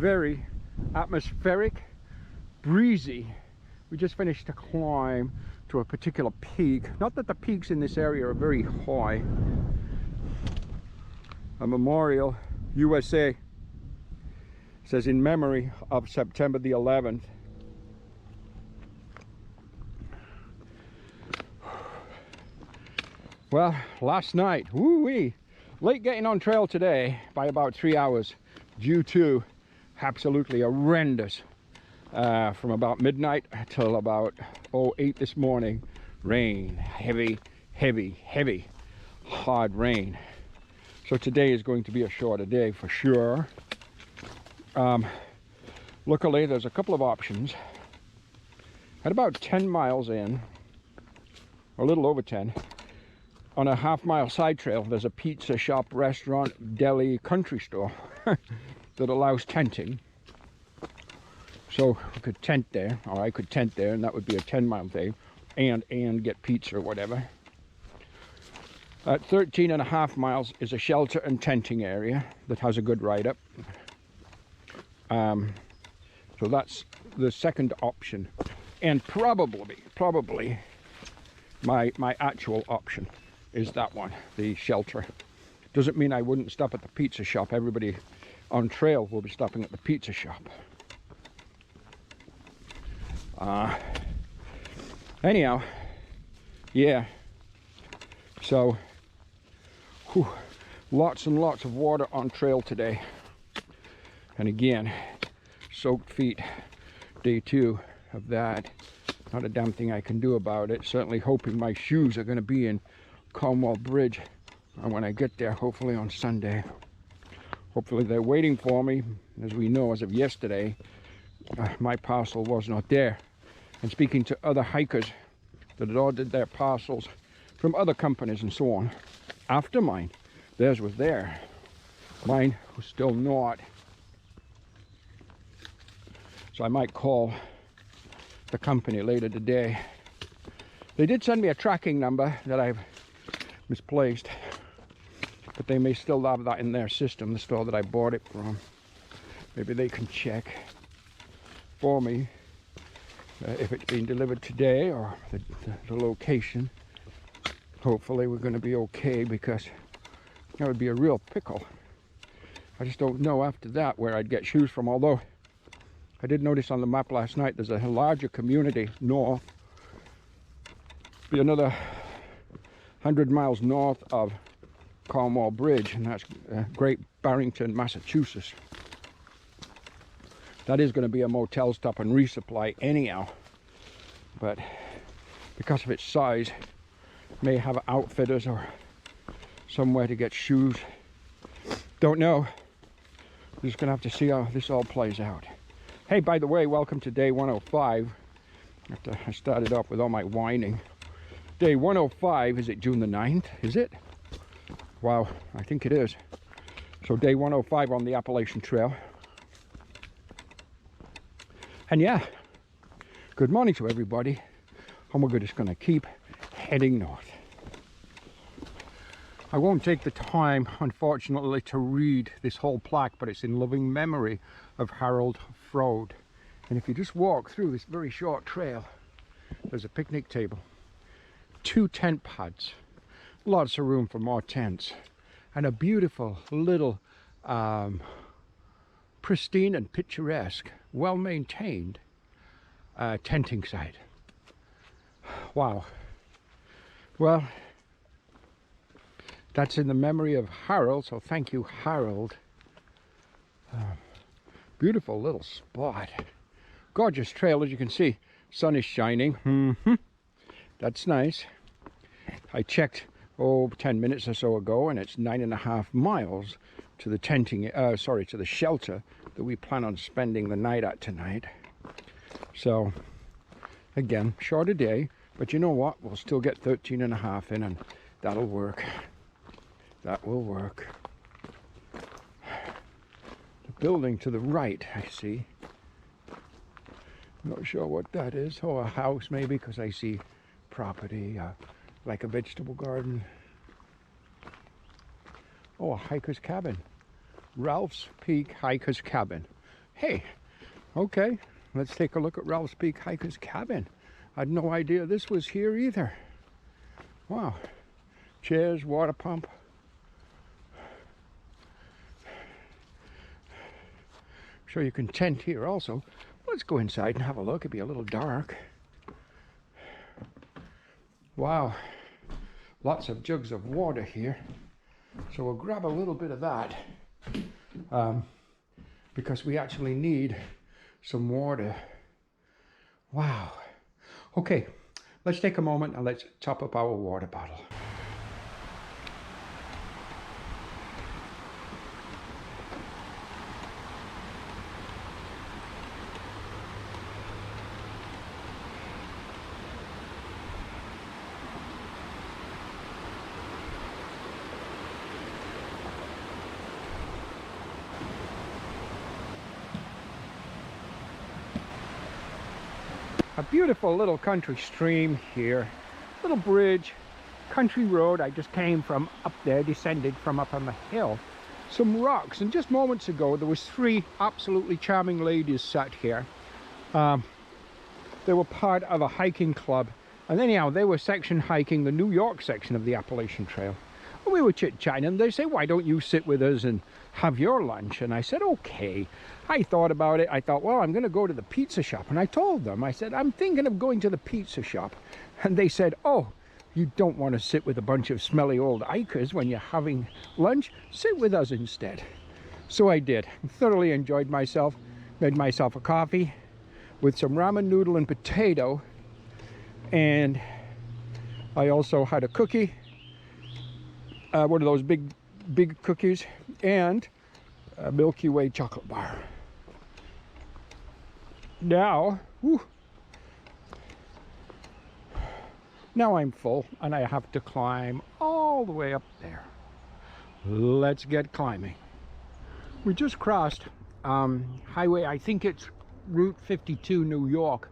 very atmospheric, breezy. We just finished a climb to a particular peak. Not that the peaks in this area are very high. A memorial, USA. It says in memory of September the 11th. Well, last night, woo-wee, late getting on trail today by about 3 hours due to absolutely horrendous, from about midnight till about 8 this morning, rain, heavy, hard rain. So today is going to be a shorter day for sure. Luckily, there's a couple of options. At about 10 miles in, or a little over 10, on a half-mile side trail, there's a pizza shop, restaurant, deli, country store that allows tenting. So we could tent there, or I could tent there, and that would be a 10-mile day, and get pizza or whatever. At 13.5 miles is a shelter and tenting area that has a good ride-up. So that's the second option, and probably my actual option is that one, the shelter. Doesn't mean I wouldn't stop at the pizza shop. Everybody on trail will be stopping at the pizza shop. Anyhow, yeah, so lots and lots of water on trail today, and again, soaked feet, day 2 of that. Not a damn thing I can do about it. Certainly hoping my shoes are going to be in Cornwall Bridge when I get there, hopefully on Sunday. Hopefully they're waiting for me. As we know, as of yesterday, my parcel was not there. And speaking to other hikers that had ordered their parcels from other companies and so on, after mine, theirs was there. Mine was still not. So I might call the company later today. They did send me a tracking number that I've misplaced, but they may still have that in their system, the store that I bought it from. Maybe they can check for me if it's been delivered today, or the location. Hopefully we're going to be okay, because that would be a real pickle. I just don't know after that where I'd get shoes from, although I did notice on the map last night there's a larger community north, be another 100 miles north of Cornwall Bridge, and that's Great Barrington, Massachusetts. That is going to be a motel stop and resupply anyhow, but because of its size, may have outfitters or somewhere to get shoes. Don't know. We're just going to have to see how this all plays out. Hey, by the way, welcome to day 105. After I started off with all my whining. Day 105, is it June the 9th? Is it? Wow, I think it is. So day 105 on the Appalachian Trail. And yeah, good morning to everybody. And we're just going to keep heading north. I won't take the time, unfortunately, to read this whole plaque, but it's in loving memory of Harold Frode. And if you just walk through this very short trail, there's a picnic table, 2 tent pads, lots of room for more tents, and a beautiful little pristine and picturesque, well-maintained tenting site. Wow. Well, that's in the memory of Harold, so thank you, Harold. Beautiful little spot. Gorgeous trail, as you can see. Sun is shining. That's nice. I checked 10 minutes or so ago, and it's 9.5 miles to the tenting, to the shelter that we plan on spending the night at tonight. So again, shorter day, but you know what, we'll still get 13.5 in, and that'll work. That will work. The building to the right, I see. Not sure what that is. Oh, a house maybe, because I see property, like a vegetable garden. Oh, a hiker's cabin. Ralph's Peak Hiker's Cabin. Hey, okay, let's take a look at Ralph's Peak Hiker's Cabin. I had no idea this was here either. Wow. Chairs, water pump. Sure you can tent here also. Let's go inside and have a look. It'd be a little dark. Wow. Lots of jugs of water here. So we'll grab a little bit of that. Because we actually need some water. Wow. Okay, let's take a moment and let's top up our water bottle. A beautiful little country stream here, little bridge, country road. I just came from up there, descended from up on the hill. Some rocks, and just moments ago there was 3 absolutely charming ladies sat here. They were part of a hiking club, and anyhow they were section hiking the New York section of the Appalachian Trail. And we were chit-chatting, and they say, why don't you sit with us and have your lunch? And I said, okay. I thought about it. I thought, well, I'm going to go to the pizza shop. And I told them, I said, I'm thinking of going to the pizza shop. And they said, oh, you don't want to sit with a bunch of smelly old hikers when you're having lunch. Sit with us instead. So I did. Thoroughly enjoyed myself. Made myself a coffee with some ramen noodle and potato. And I also had a cookie. One of those big cookies. And a Milky Way chocolate bar. Now, now I'm full and I have to climb all the way up there. Let's get climbing. We just crossed highway, I think it's Route 52, New York.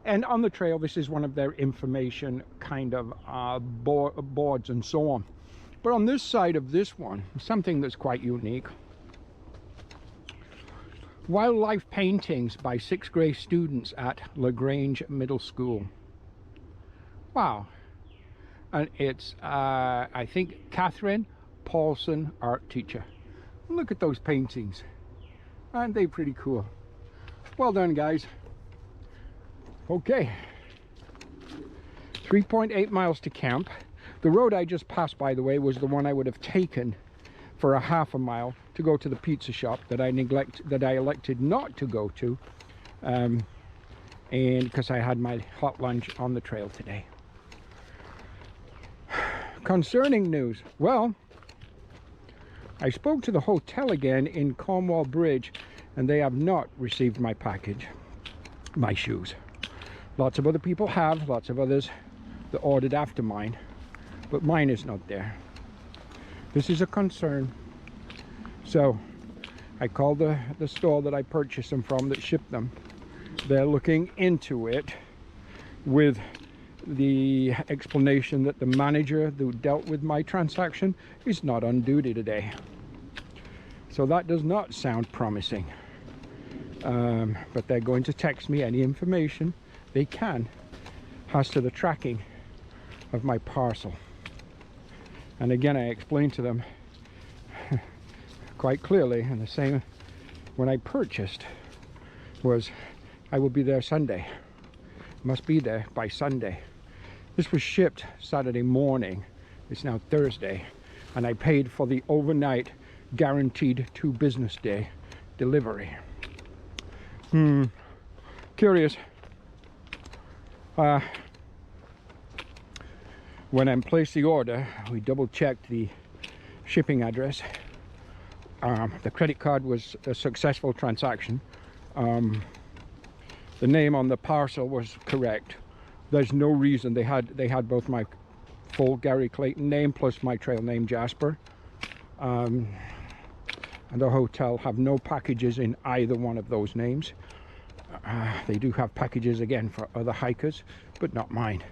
And on the trail, this is one of their information kind of boards and so on. But on this side of this one, something that's quite unique. Wildlife paintings by 6th grade students at LaGrange Middle School. Wow. And it's, I think, Catherine Paulson, art teacher. Look at those paintings. Aren't they pretty cool? Well done, guys. Okay. 3.8 miles to camp. The road I just passed, by the way, was the one I would have taken for a half a mile to go to the pizza shop that I elected not to go to, and because I had my hot lunch on the trail today. Concerning news, well, I spoke to the hotel again in Cornwall Bridge, and they have not received my package, my shoes. Lots of other people have, lots of others that ordered after mine, but mine is not there. This is a concern. So I called the store that I purchased them from that shipped them. They're looking into it with the explanation that the manager who dealt with my transaction is not on duty today. So that does not sound promising. But they're going to text me any information they can as to the tracking of my parcel. And again, I explained to them quite clearly, and the same when I purchased was, I will be there Sunday. Must be there by Sunday. This was shipped Saturday morning. It's now Thursday, and I paid for the overnight guaranteed 2 business day delivery. Curious. When I placed the order, we double-checked the shipping address. The credit card was a successful transaction. The name on the parcel was correct. There's no reason. They had both my full Gary Clayton name plus my trail name Jasper. And the hotel have no packages in either one of those names. They do have packages again for other hikers, but not mine.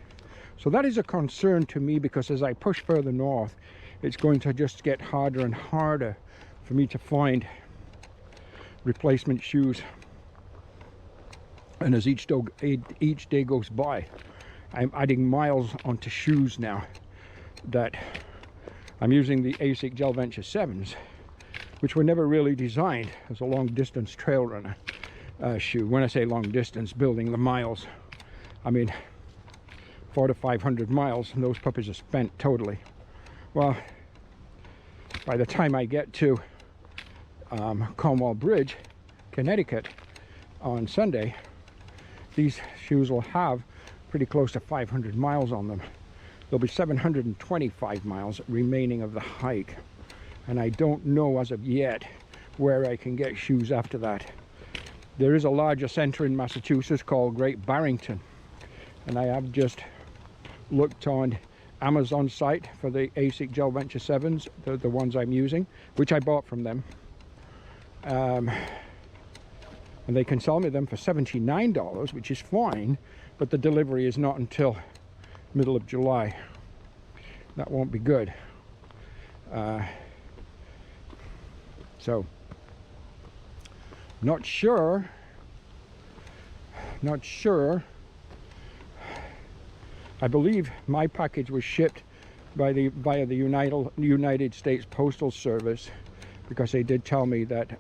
So that is a concern to me, because as I push further north, it's going to just get harder and harder for me to find replacement shoes. And as each day goes by, I'm adding miles onto shoes now that I'm using the ASIC Gel Venture 7s, which were never really designed as a long distance trail runner shoe. When I say long distance, building the miles, I mean 400 to 500 miles, and those puppies are spent totally. Well, by the time I get to Cornwall Bridge, Connecticut on Sunday, these shoes will have pretty close to 500 miles on them. There'll be 725 miles remaining of the hike, and I don't know as of yet where I can get shoes after that. There is a larger center in Massachusetts called Great Barrington, and I have just looked on Amazon site for the ASIC Gel Venture 7s, the ones I'm using, which I bought from them. And they can sell me them for $79, which is fine, but the delivery is not until middle of July. That won't be good. So, not sure. I believe my package was shipped via the United States Postal Service, because they did tell me that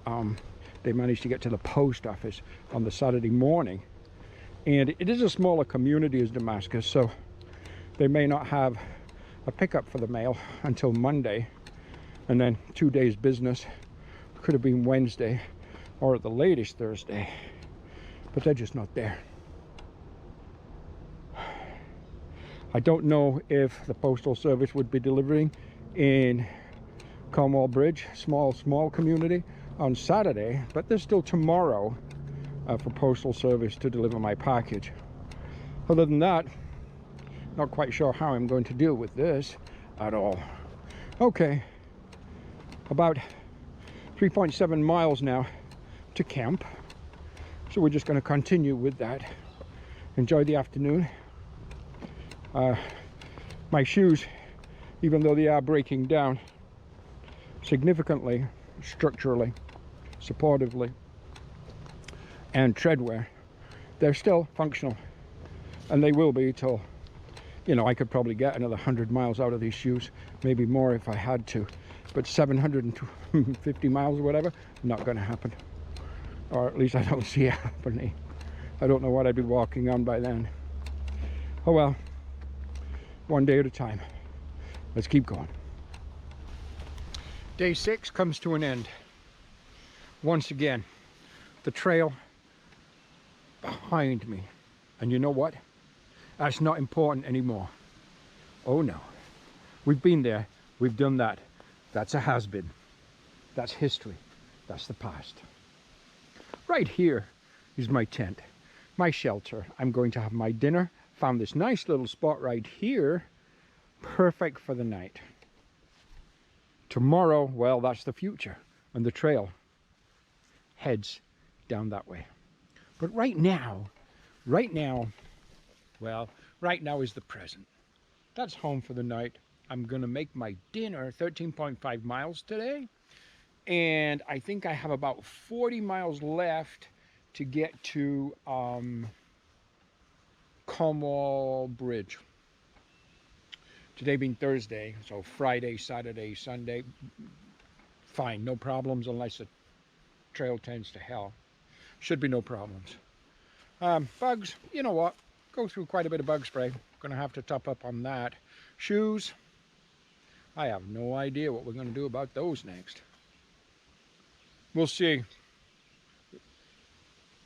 they managed to get to the post office on the Saturday morning. And it is a smaller community as Damascus, so they may not have a pickup for the mail until Monday, and then 2 days business. Could have been Wednesday or at the latest Thursday, but they're just not there. I don't know if the Postal Service would be delivering in Cornwall Bridge, small community, on Saturday, but there's still tomorrow for Postal Service to deliver my package. Other than that, not quite sure how I'm going to deal with this at all. Okay, about 3.7 miles now to camp, so we're just going to continue with that. Enjoy the afternoon. My shoes, even though they are breaking down significantly, structurally, supportively, and treadwear, they're still functional, and they will be till, you know, I could probably get another 100 miles out of these shoes, maybe more if I had to, but 750 miles or whatever, not going to happen, or at least I don't see it happening. I don't know what I'd be walking on by then. Oh well, one day at a time. Let's keep going. Day 6 comes to an end. Once again, the trail behind me. And you know what? That's not important anymore. Oh no. We've been there. We've done that. That's a has-been. That's history. That's the past. Right here is my tent, my shelter. I'm going to have my dinner. Found this nice little spot right here. Perfect for the night. Tomorrow, well, that's the future. And the trail heads down that way. But right now, well, right now is the present. That's home for the night. I'm going to make my dinner, 13.5 miles today. And I think I have about 40 miles left to get to Cornwall Bridge. Today being Thursday, so Friday, Saturday, Sunday, fine, no problems unless the trail tends to hell. Should be no problems. Bugs, you know what? Go through quite a bit of bug spray. Gonna have to top up on that. Shoes, I have no idea what we're gonna do about those next. We'll see.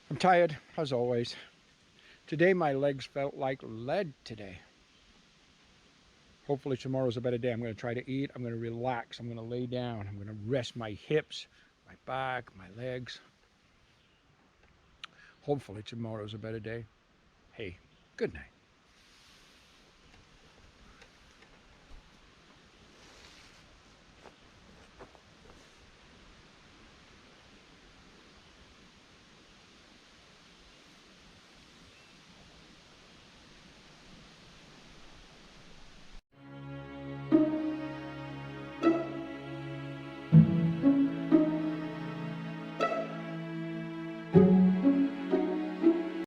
I'm tired, as always. Today my legs felt like lead today. Hopefully tomorrow's a better day. I'm going to try to eat. I'm going to relax. I'm going to lay down. I'm going to rest my hips, my back, my legs. Hopefully tomorrow's a better day. Hey, good night.